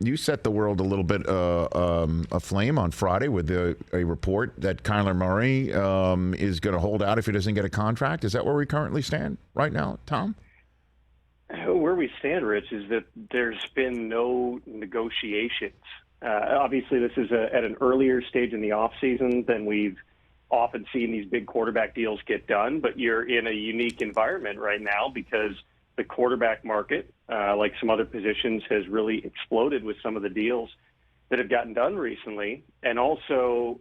you set the world a little bit aflame on Friday with a report that Kyler Murray is going to hold out if he doesn't get a contract. Is that where we currently stand right now, Tom? Where we stand, Rich, is that there's been no negotiations. Obviously, this is at an earlier stage in the offseason than we've often seen these big quarterback deals get done, but you're in a unique environment right now because the quarterback market, like some other positions, has really exploded with some of the deals that have gotten done recently. And also,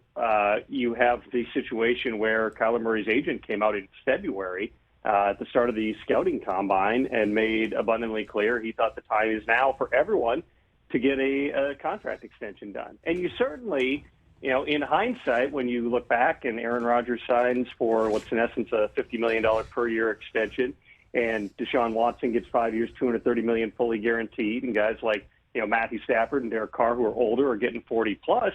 you have the situation where Kyler Murray's agent came out in February at the start of the scouting combine and made abundantly clear he thought the time is now for everyone to get a contract extension done. And you certainly, in hindsight, when you look back and Aaron Rodgers signs for what's in essence a $50 million per year extension, and Deshaun Watson gets 5 years, $230 million fully guaranteed, and guys like Matthew Stafford and Derek Carr, who are older, are getting 40 plus.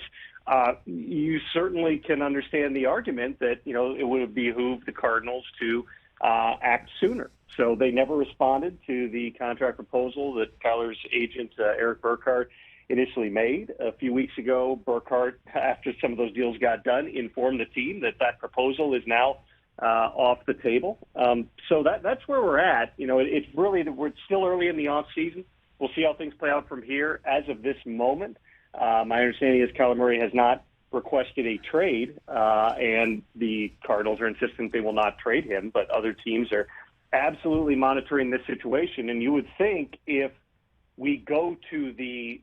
You certainly can understand the argument that it would have behooved the Cardinals to act sooner. So they never responded to the contract proposal that Kyler's agent Eric Burkhart initially made. A few weeks ago, Burkhart, after some of those deals got done, informed the team that proposal is now off the table. So that's where we're at. It's really we're still early in the off season. We'll see how things play out from here. As of this moment, my understanding is Kyler Murray has not requested a trade, and the Cardinals are insistent they will not trade him. But other teams are absolutely monitoring this situation. And you would think if we go to the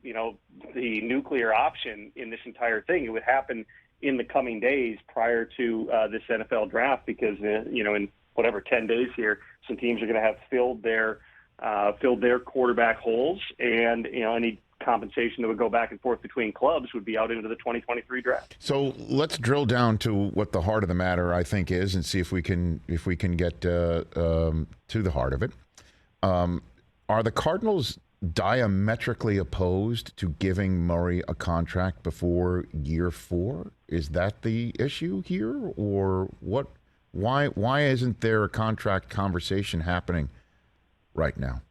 nuclear option in this entire thing, it would happen in the coming days prior to this NFL draft, because in whatever 10 days here, some teams are going to have filled their quarterback holes, and any compensation that would go back and forth between clubs would be out into the 2023 draft. So let's drill down to what the heart of the matter, I think, is, and see if we can get to the heart of it. Are the Cardinals diametrically opposed to giving Murray a contract before year 4? Is that the issue here, or what? Why isn't there a contract conversation happening right now?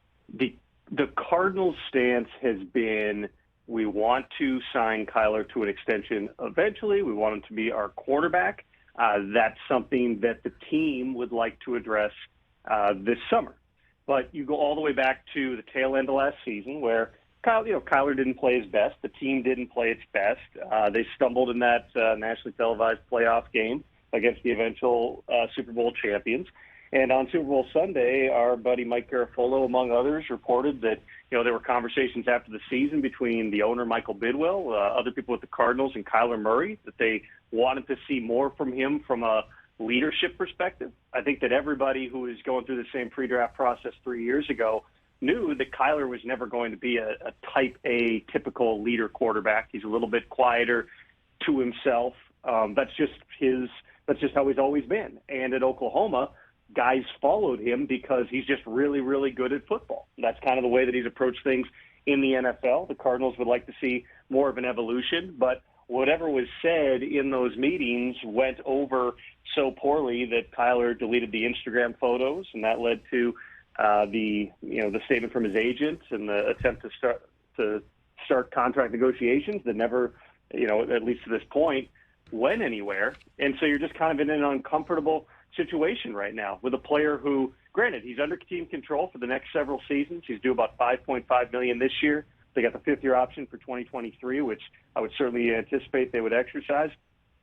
The Cardinals' stance has been, we want to sign Kyler to an extension eventually. We want him to be our quarterback. That's something that the team would like to address this summer. But you go all the way back to the tail end of last season, where Kyler didn't play his best. The team didn't play its best. They stumbled in that nationally televised playoff game against the eventual Super Bowl champions. And on Super Bowl Sunday, our buddy Mike Garafolo, among others, reported that there were conversations after the season between the owner, Michael Bidwell, other people with the Cardinals, and Kyler Murray, that they wanted to see more from him from a leadership perspective. I think that everybody who was going through the same pre-draft process 3 years ago knew that Kyler was never going to be a type A typical leader quarterback. He's a little bit quieter to himself. That's just how he's always been. And at Oklahoma, guys followed him because he's just really, really good at football. That's kind of the way that he's approached things in the NFL. The Cardinals would like to see more of an evolution, but whatever was said in those meetings went over so poorly that Kyler deleted the Instagram photos, and that led to the statement from his agent and the attempt to start contract negotiations that never, at least to this point, went anywhere. And so you're just kind of in an uncomfortable situation right now with a player who, granted, he's under team control for the next several seasons. He's due about $5.5 million this year. They got the 5th-year option for 2023, which I would certainly anticipate they would exercise.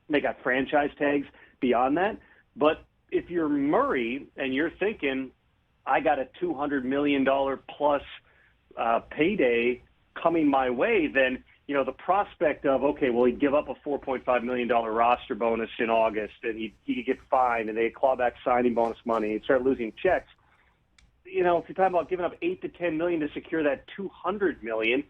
They got franchise tags beyond that. But if you're Murray and you're thinking, I got a $200 million plus payday coming my way, then the prospect of, okay, well, he'd give up a $4.5 million roster bonus in August, and he'd get fined, and they'd claw back signing bonus money, and start losing checks. If you're talking about giving up $8 to $10 million to secure that $200 million,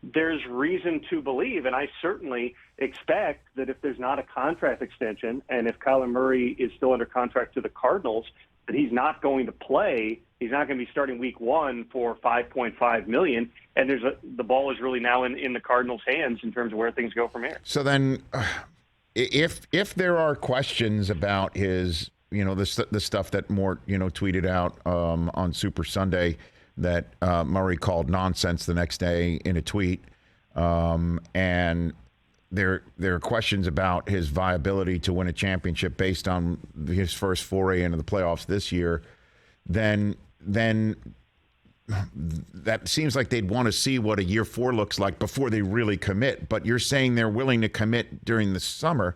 there's reason to believe, and I certainly expect that if there's not a contract extension, and if Kyler Murray is still under contract to the Cardinals, that he's not going to play. He's not going to be starting week 1 for $5.5 million, and the ball is really now in the Cardinals' hands in terms of where things go from here. So then, if there are questions about his, the stuff that Mort, tweeted out on Super Sunday that Murray called nonsense the next day in a tweet, And there are questions about his viability to win a championship based on his first foray into the playoffs this year, then that seems like they'd want to see what a year 4 looks like before they really commit. But you're saying they're willing to commit during the summer.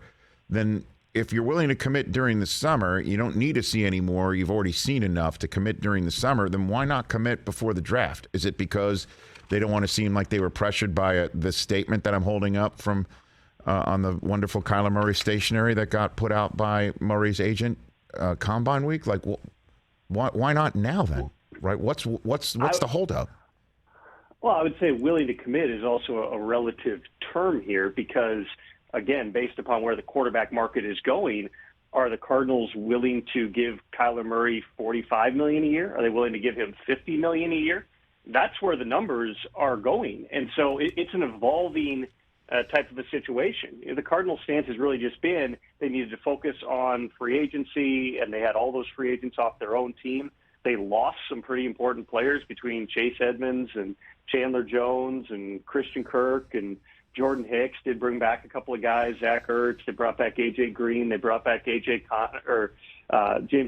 Then if you're willing to commit during the summer, you don't need to see any more. You've already seen enough to commit during the summer. Then why not commit before the draft? Is it because they don't want to seem like they were pressured by the statement that I'm holding up from on the wonderful Kyler Murray stationery that got put out by Murray's agent Combine Week? Like, why not now then? Right? What's the holdup? Well, I would say willing to commit is also a relative term here because, again, based upon where the quarterback market is going, are the Cardinals willing to give Kyler Murray $45 million a year? Are they willing to give him $50 million a year? That's where the numbers are going. And so it's an evolving type of a situation. The Cardinals' stance has really just been they needed to focus on free agency, and they had all those free agents off their own team. They lost some pretty important players between Chase Edmonds and Chandler Jones and Christian Kirk and Jordan Hicks. Did bring back a couple of guys, Zach Ertz. They brought back A.J. Green. They brought back James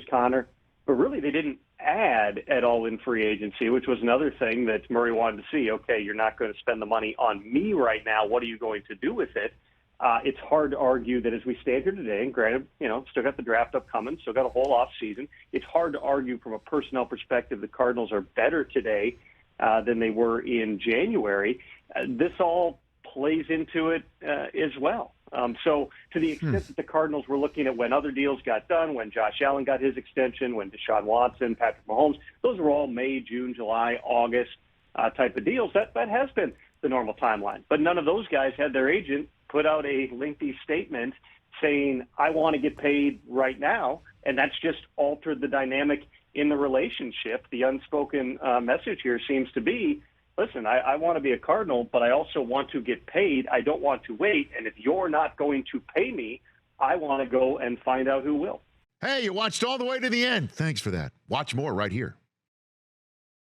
Conner. But really, they didn't add at all in free agency, which was another thing that Murray wanted to see. Okay, you're not going to spend the money on me right now. What are you going to do with it? It's hard to argue that as we stand here today, and granted, still got the draft upcoming, still got a whole off season. It's hard to argue from a personnel perspective the Cardinals are better today than they were in January. This all plays into it as well. So to the extent that the Cardinals were looking at when other deals got done, when Josh Allen got his extension, when Deshaun Watson, Patrick Mahomes, those were all May, June, July, August type of deals. That has been the normal timeline. But none of those guys had their agent put out a lengthy statement saying, I want to get paid right now. And that's just altered the dynamic in the relationship. The unspoken message here seems to be, listen, I want to be a Cardinal, but I also want to get paid. I don't want to wait. And if you're not going to pay me, I want to go and find out who will. Hey, you watched all the way to the end. Thanks for that. Watch more right here.